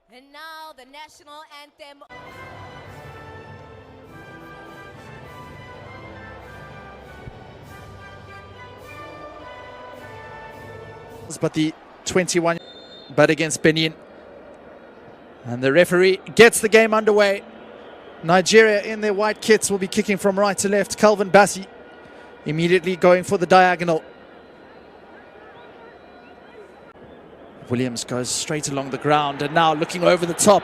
And now the national anthem. But the 21 but against Benin. And the referee gets the game underway. Nigeria in their white kits will be kicking from right to left. Calvin Bassey immediately going for the diagonal. Williams goes straight along the ground and now looking over the top.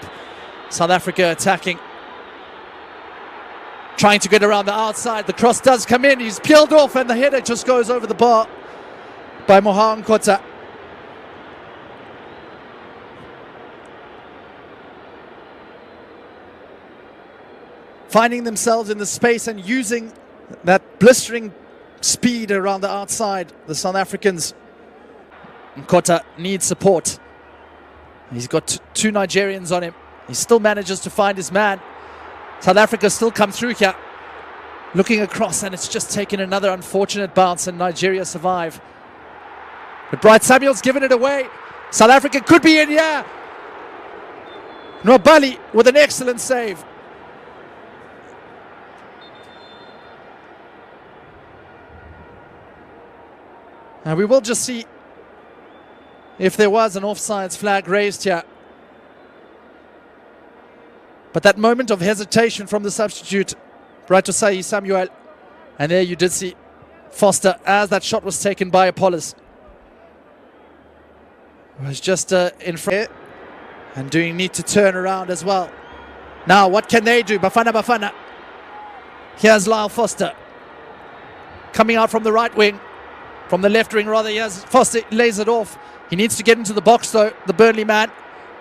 South Africa attacking. Trying to get around the outside. The cross does come in. He's peeled off and the header just goes over the bar by Moha Nkota. Finding themselves in the space and using that blistering speed around the outside, the South Africans. Nkota needs support. He's got two Nigerians on him. He still manages to find his man. South Africa still come through here. Looking across and it's just taken another unfortunate bounce and Nigeria survive. But Bright Samuel's given it away. South Africa could be in here. Nwabali with an excellent save. And we will just see if there was an offsides flag raised here. But that moment of hesitation from the substitute, Brightosai Samuel, and there you did see Foster as that shot was taken by Apollos. Was just in front and doing need to turn around as well. Now what can they do? Bafana. Here's Lyle Foster coming out from the right wing. From the left wing rather, yes, Foster lays it off. He needs to get into the box though, the Burnley man.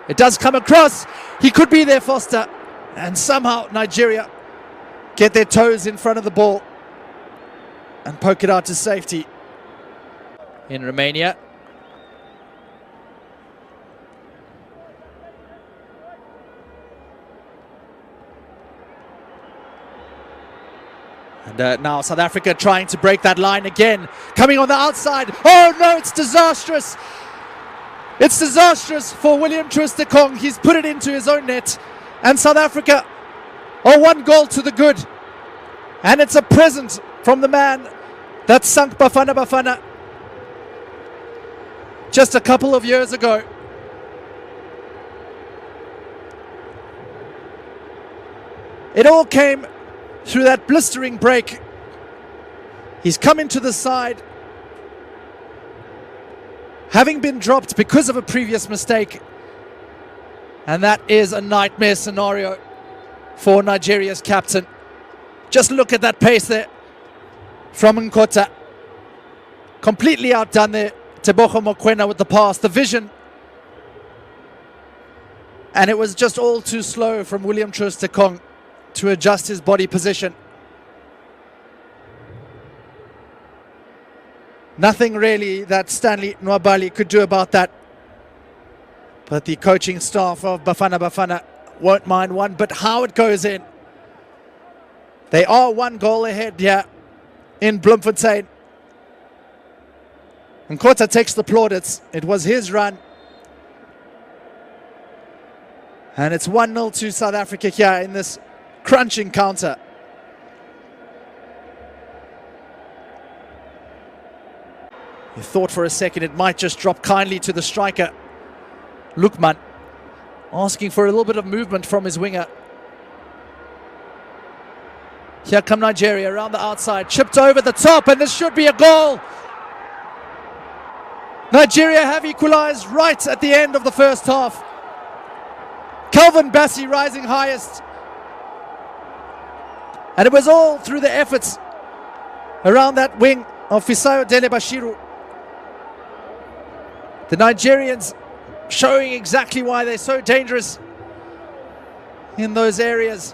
It does come across. He could be there, Foster. And somehow Nigeria get their toes in front of the ball and poke it out to safety. In Romania. And now South Africa trying to break that line again. Coming on the outside. Oh no, it's disastrous. It's disastrous for William Troost-Ekong. He's put it into his own net. And South Africa are 1 goal to the good. And it's a present from the man that sunk Bafana just a couple of years ago. It all came through that blistering break. He's come into the side, having been dropped because of a previous mistake. And that is a nightmare scenario for Nigeria's captain. Just look at that pace there from Nkota. Completely outdone there. Tebogo Mokoena with the pass, the vision. And it was just all too slow from William Troost-Ekong to adjust his body position. Nothing really that Stanley Nwabali could do about that. But the coaching staff of Bafana won't mind one, but how it goes in. They are 1 goal ahead here in Bloemfontein. Nkota takes the plaudits. It was his run. And it's 1-0 to South Africa here in this crunching counter. You thought for a second it might just drop kindly to the striker, Lukman, asking for a little bit of movement from his winger. Here come Nigeria around the outside, chipped over the top, and this should be a goal. Nigeria have equalized right at the end of the first half. Calvin Bassey rising highest. And it was all through the efforts around that wing of Fisayo Dele Bashiru. The Nigerians showing exactly why they're so dangerous in those areas.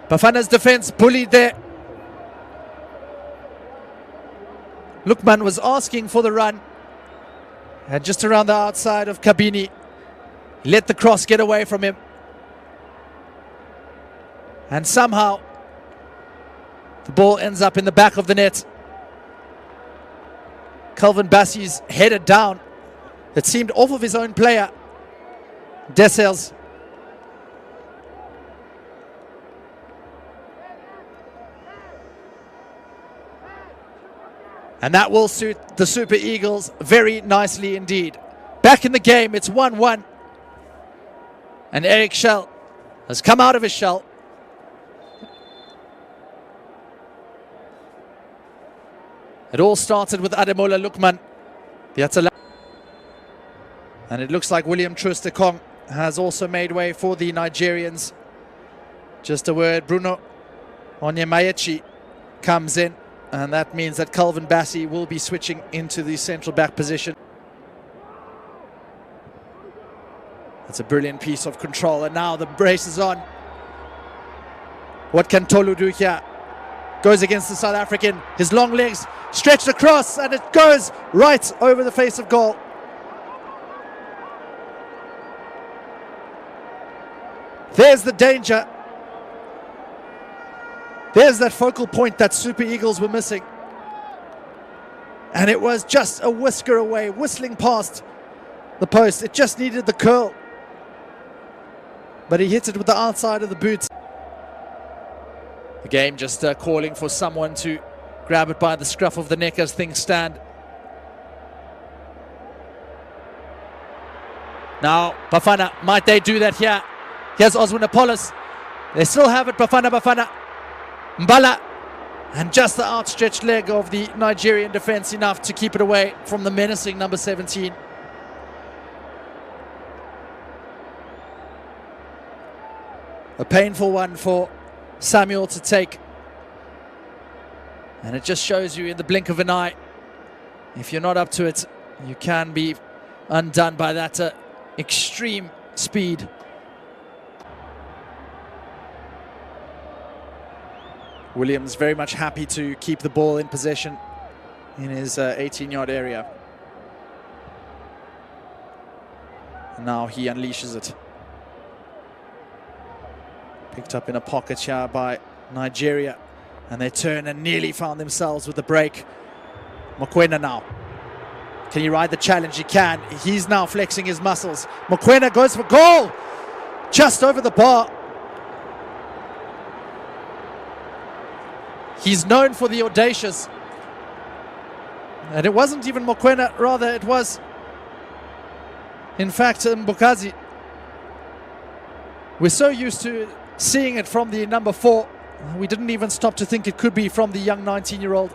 Bafana's defense bullied there. Lukman was asking for the run. And just around the outside of Kabini, he let the cross get away from him. And somehow the ball ends up in the back of the net. Calvin Bassey's headed down. It seemed off of his own player, Dessels. And that will suit the Super Eagles very nicely indeed. Back in the game, it's 1-1. And Eric Shell has come out of his shell. It all started with Ademola Lukman. And it looks like William Troost-Ekong has also made way for the Nigerians. Just a word, Bruno Onyemaechi comes in. And that means that Calvin Bassey will be switching into the central back position. It's a brilliant piece of control. And now the brace is on. What can Tolu do here? Goes against the South African. His long legs stretched across, and it goes right over the face of goal. There's the danger. There's that focal point that Super Eagles were missing. And it was just a whisker away, whistling past the post. It just needed the curl. But he hit it with the outside of the boot. The game just calling for someone to grab it by the scruff of the neck as things stand. Now, Bafana, might they do that here? Here's Oswin Apollos. They still have it, Bafana. Mbala, and just the outstretched leg of the Nigerian defense enough to keep it away from the menacing number 17. A painful one for Samuel to take. And it just shows you in the blink of an eye, if you're not up to it, you can be undone by that extreme speed. Williams very much happy to keep the ball in possession in his 18-yard area. And now he unleashes it. Picked up in a pocket here by Nigeria. And they turn and nearly found themselves with the break. Mokoena now. Can he ride the challenge? He can. He's now flexing his muscles. Mokoena goes for goal! Just over the bar. He's known for the audacious. And it wasn't even Mokoena, rather it was, in fact, Mbukazi. We're so used to seeing it from the number 4, we didn't even stop to think it could be from the young 19-year-old.